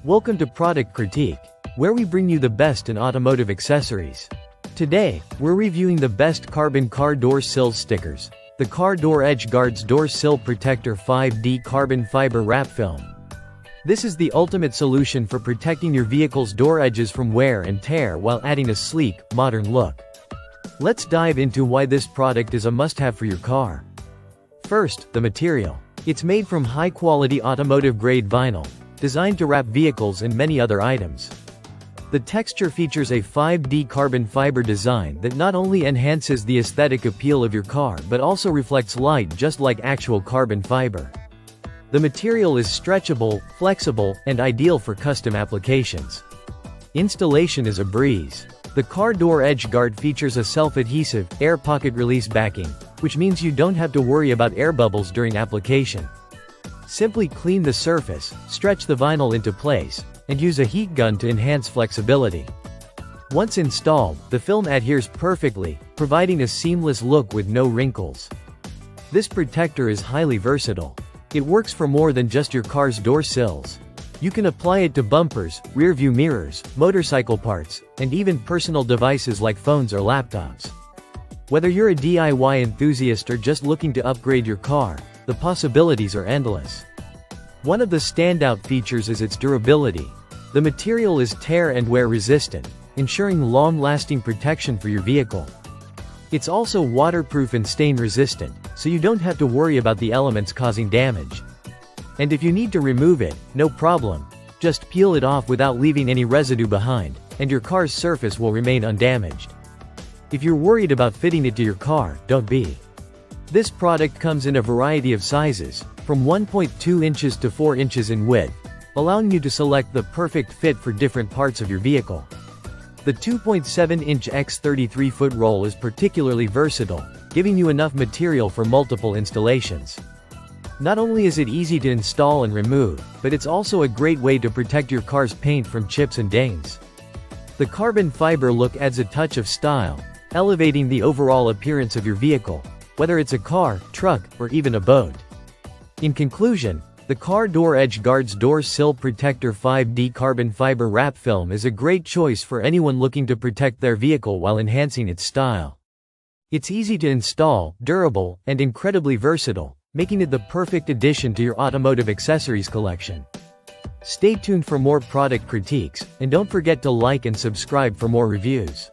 Welcome to Product Critique, where we bring you the best in automotive accessories. Today, we're reviewing the best carbon car door sill stickers, the Car Door Edge Guards Door Sill Protector 5D Carbon Fiber Wrap Film. This is the ultimate solution for protecting your vehicle's door edges from wear and tear while adding a sleek, modern look. Let's dive into why this product is a must-have for your car. First, the material. It's made from high-quality automotive-grade vinyl, designed to wrap vehicles and many other items. The texture features a 5D carbon fiber design that not only enhances the aesthetic appeal of your car but also reflects light just like actual carbon fiber. The material is stretchable, flexible, and ideal for custom applications. Installation is a breeze. The Car Door Edge Guard features a self-adhesive, air pocket release backing, which means you don't have to worry about air bubbles during application. Simply clean the surface, stretch the vinyl into place, and use a heat gun to enhance flexibility. Once installed, the film adheres perfectly, providing a seamless look with no wrinkles. This protector is highly versatile. It works for more than just your car's door sills. You can apply it to bumpers, rear-view mirrors, motorcycle parts, and even personal devices like phones or laptops. Whether you're a DIY enthusiast or just looking to upgrade your car, the possibilities are endless. One of the standout features is its durability. The material is tear and wear resistant, ensuring long-lasting protection for your vehicle. It's also waterproof and stain resistant, so you don't have to worry about the elements causing damage. And if you need to remove it, no problem. Just peel it off without leaving any residue behind, and your car's surface will remain undamaged. If you're worried about fitting it to your car, don't be. This product comes in a variety of sizes, from 1.2 inches to 4 inches in width, allowing you to select the perfect fit for different parts of your vehicle. The 2.7-inch x 33-foot roll is particularly versatile, giving you enough material for multiple installations. Not only is it easy to install and remove, but it's also a great way to protect your car's paint from chips and dings. The carbon fiber look adds a touch of style, elevating the overall appearance of your vehicle, whether it's a car, truck, or even a boat. In conclusion, the Car Door Edge Guards Door Sill Protector 5D Carbon Fiber Wrap Film is a great choice for anyone looking to protect their vehicle while enhancing its style. It's easy to install, durable, and incredibly versatile, making it the perfect addition to your automotive accessories collection. Stay tuned for more product critiques, and don't forget to like and subscribe for more reviews.